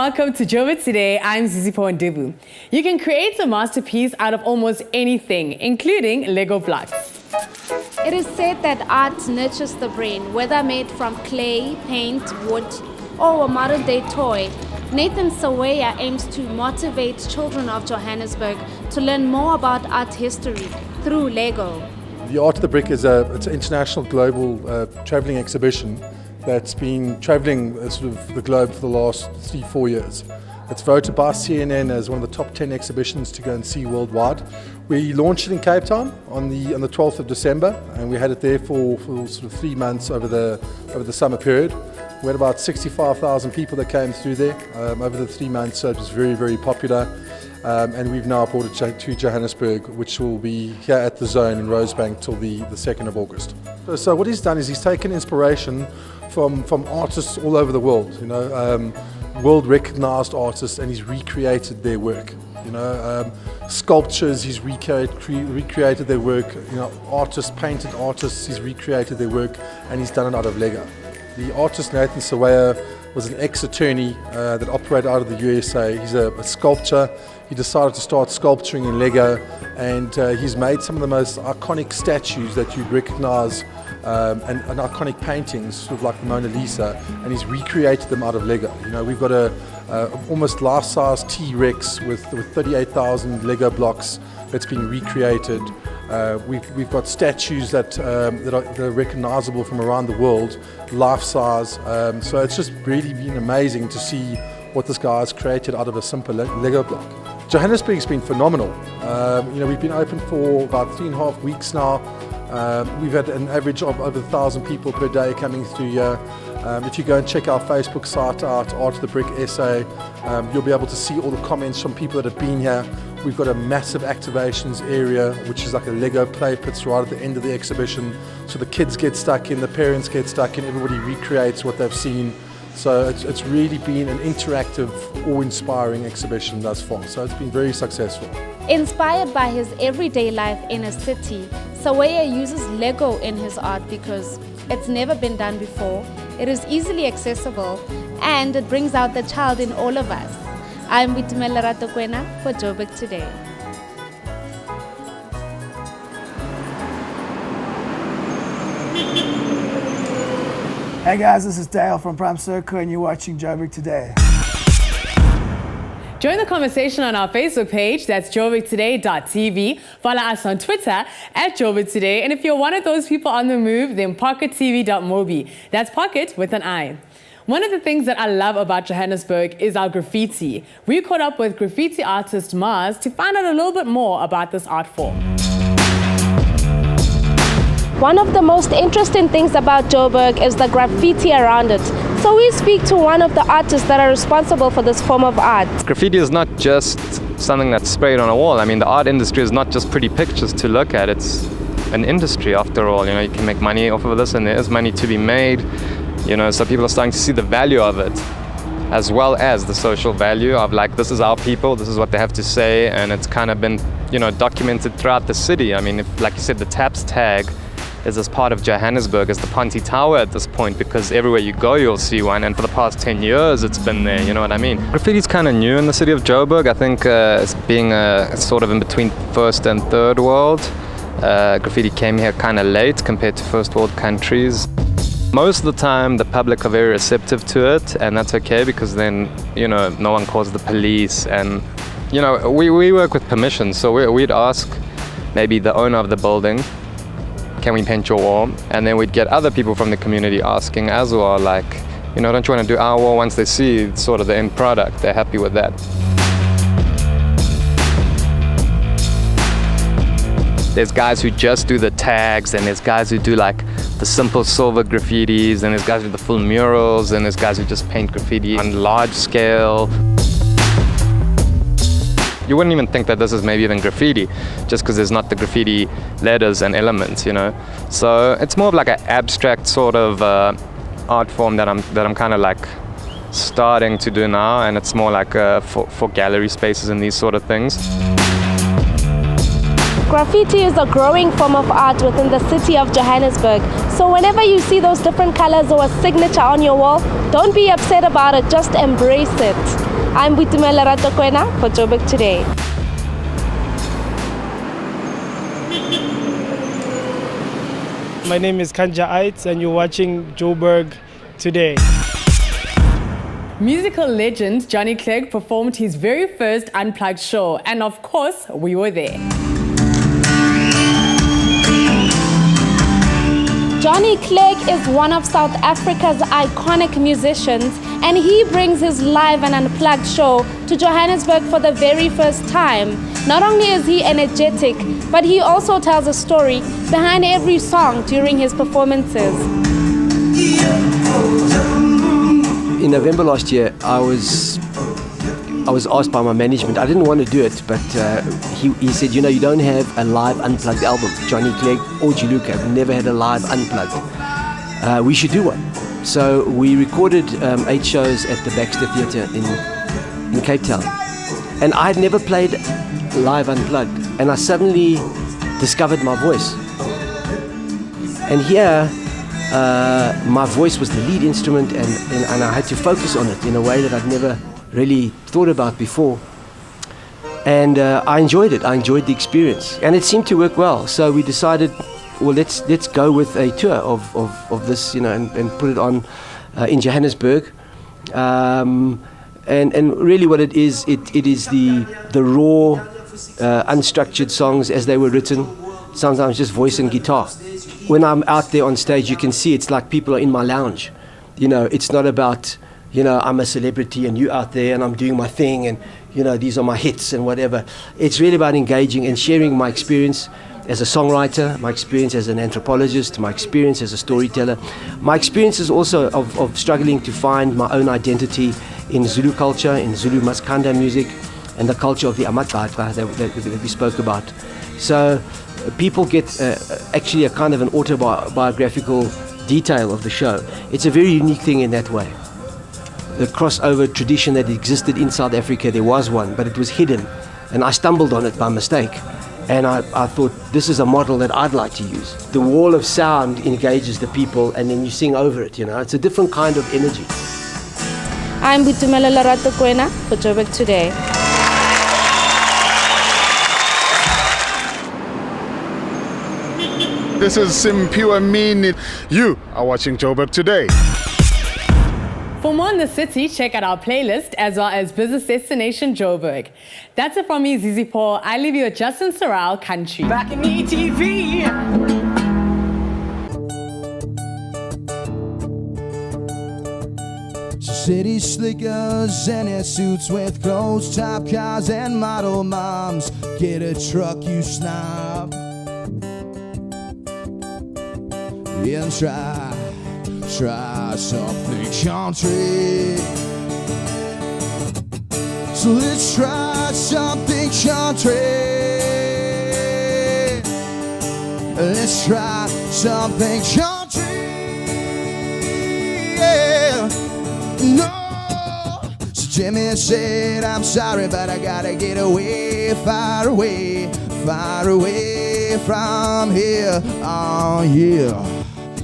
welcome to Joburg Today. I'm Zizipho Ndibu. You can create a masterpiece out of almost anything, including Lego blocks. It is said that art nurtures the brain, whether made from clay, paint, wood, or a modern-day toy. Nathan Saweya aims to motivate children of Johannesburg to learn more about art history through Lego. The Art of the Brick is it's an international global travelling exhibition that's been travelling sort of the globe for the last 3-4 years. It's voted by CNN as one of the top 10 exhibitions to go and see worldwide. We launched it in Cape Town on the 12th of December, and we had it there for sort of 3 months over the summer period. We had about 65,000 people that came through there over the 3 months, so it was very, very popular. And we've now brought it to Johannesburg, which will be here at the Zone in Rosebank till the 2nd of August. So what he's done is he's taken inspiration from artists all over the world, world recognized artists, and he's recreated their work. Sculptures, he's recreated their work. Artists, painted artists, he's recreated their work, and he's done it out of Lego. The artist Nathan Saweya was an ex-attorney that operated out of the USA. He's a sculptor. He decided to start sculpturing in Lego, and he's made some of the most iconic statues that you'd recognize and iconic paintings, sort of like the Mona Lisa, and he's recreated them out of Lego. We've got a almost life-size T-Rex with 38,000 Lego blocks that's been recreated. We've got statues that are recognizable from around the world, life-size. So it's just really been amazing to see what this guy has created out of a simple Lego block. Johannesburg's been phenomenal. We've been open for about 3.5 weeks now. We've had an average of over 1,000 people per day coming through here. If you go and check our Facebook site out, Art of the Brick SA, you'll be able to see all the comments from people that have been here. We've got a massive activations area, which is like a Lego play pits right at the end of the exhibition. So the kids get stuck in, the parents get stuck in, everybody recreates what they've seen. So it's really been an interactive, awe-inspiring exhibition thus far. So it's been very successful. Inspired by his everyday life in a city, Saweya uses Lego in his art because it's never been done before, it is easily accessible, and it brings out the child in all of us. I'm Vitumela Ratokwena for Joburg Today. Hey guys, this is Dale from Prime Circle and you're watching Joburg Today. Join the conversation on our Facebook page, that's joburgtoday.tv. Follow us on Twitter at Joburg Today. And if you're one of those people on the move, then pockettv.mobi. That's pocket with an I. One of the things that I love about Johannesburg is our graffiti. We caught up with graffiti artist Mars to find out a little bit more about this art form. One of the most interesting things about Joburg is the graffiti around it. So we speak to one of the artists that are responsible for this form of art. Graffiti is not just something that's sprayed on a wall. I mean, the art industry is not just pretty pictures to look at. It's an industry after all. You can make money off of this, and there is money to be made. So people are starting to see the value of it, as well as the social value of like, this is our people, this is what they have to say, and it's kind of been, documented throughout the city. I mean, if, like you said, the TAPS tag is as part of Johannesburg as the Ponte Tower at this point, because everywhere you go you'll see one, and for the past 10 years it's been there, you know what I mean? Graffiti's kind of new in the city of Joburg. I think it's being sort of in between first and third world. Graffiti came here kind of late compared to first world countries. Most of the time the public are very receptive to it, and that's okay because then, no one calls the police, and, we work with permission, so we'd ask maybe the owner of the building, can we paint your wall? And then we'd get other people from the community asking as well, like, don't you want to do our wall? Once they see sort of the end product, they're happy with that. There's guys who just do the tags, and there's guys who do like the simple silver graffitis, and there's guys who do the full murals, and there's guys who just paint graffiti on large scale. You wouldn't even think that this is maybe even graffiti, just because there's not the graffiti letters and elements, So it's more of like an abstract sort of art form that I'm kind of like starting to do now, and it's more like for gallery spaces and these sort of things. Graffiti is a growing form of art within the city of Johannesburg. So whenever you see those different colors or a signature on your wall, don't be upset about it, just embrace it. I'm Boitumelo Ratokwena for Joburg Today. My name is Kanja Aitz and you're watching Joburg Today. Musical legend Johnny Clegg performed his very first Unplugged show, and of course, we were there. Johnny Clegg is one of South Africa's iconic musicians, and he brings his live and unplugged show to Johannesburg for the very first time. Not only is he energetic, but he also tells a story behind every song during his performances. In November last year, I was asked by my management. I didn't want to do it, but he said, you know, you don't have a live unplugged album. Johnny Clegg or Juluka have never had a live unplugged. We should do one. So we recorded 8 shows at the Baxter Theatre in Cape Town, and I had never played live unplugged, and I suddenly discovered my voice. And here, my voice was the lead instrument, and I had to focus on it in a way that I'd never really thought about before. And I enjoyed it. I enjoyed the experience, and it seemed to work well. So we decided, well, let's go with a tour of this, you know, and put it on in Johannesburg. And really, what it is the raw, unstructured songs as they were written. Sometimes just voice and guitar. When I'm out there on stage, you can see it's like people are in my lounge. You know, it's not about, you know, I'm a celebrity and you out there and I'm doing my thing and, you know, these are my hits and whatever. It's really about engaging and sharing my experience as a songwriter, my experience as an anthropologist, my experience as a storyteller. My experience is also of struggling to find my own identity in Zulu culture, in Zulu Maskanda music, and the culture of the Amakatwa that we spoke about. So people get actually a kind of an autobiographical detail of the show. It's a very unique thing in that way. The crossover tradition that existed in South Africa, there was one, but it was hidden, and I stumbled on it by mistake. And I thought, this is a model that I'd like to use. The wall of sound engages the people, and then you sing over it, you know. It's a different kind of energy. I'm Boitumelo Ratokwena for Joburg Today. This is Simpiwa Mini. You are watching Joburg Today. For more on the city, check out our playlist as well as Business Destination Joburg. That's it from me, Zizi Paul. I leave you with Justin Sorrell, Country. Back in ETV. City slickers and their suits with closed-top cars and model moms. Get a truck, you snob. And try something country. So let's try something country. Let's try something country. Yeah. No. So Jimmy said, I'm sorry, but I gotta get away, far away from here. Oh yeah.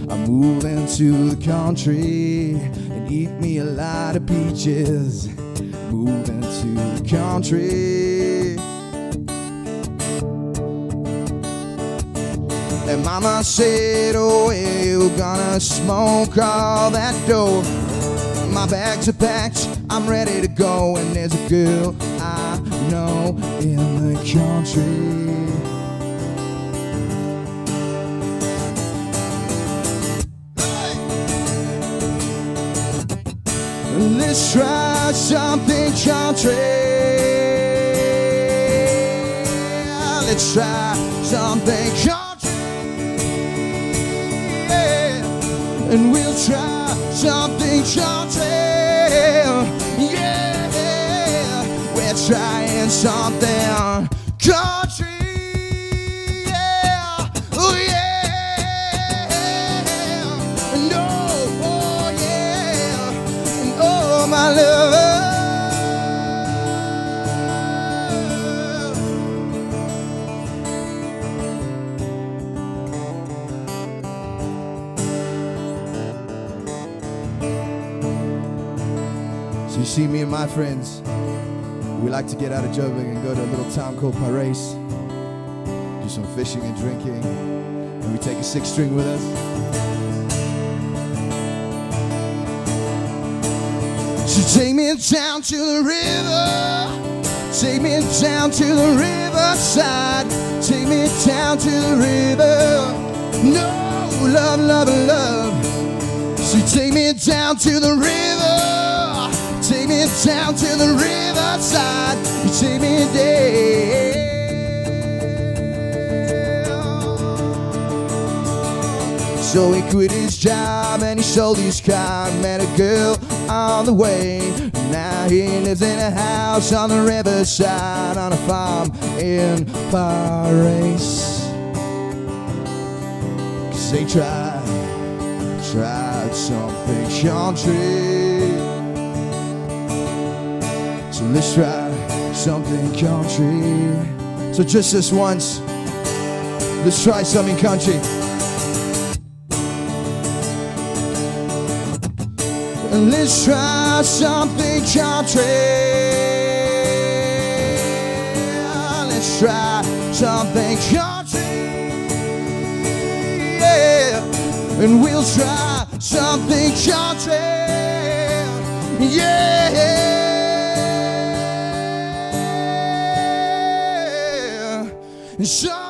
I'm moving to the country and eat me a lot of peaches. Moving to the country. And mama said, oh, yeah, you're gonna smoke all that dope. My bags are packed, I'm ready to go. And there's a girl I know in the country. Let's try something country. Let's try something country. Yeah. And we'll try something country. Yeah. We're trying something country. Yeah. Oh yeah. No. Oh yeah. Oh my love. So you see me and my friends We like to get out of Joburg and go to a little town called Paris, do some fishing and drinking, and we take a 6-string with us. So take me down to the river, take me down to the riverside, take me down to the river. No, love, love, love. So take me down to the river, take me down to the riverside, you take me there. So he quit his job and he sold his car, met a girl on the way. Now he lives in a house on the riverside, on a farm in Paris. 'Cause they tried something country. So let's try something country. So just this once, let's try something country. And let's try something country. Let's try something country. Yeah. And we'll try something country. Yeah. So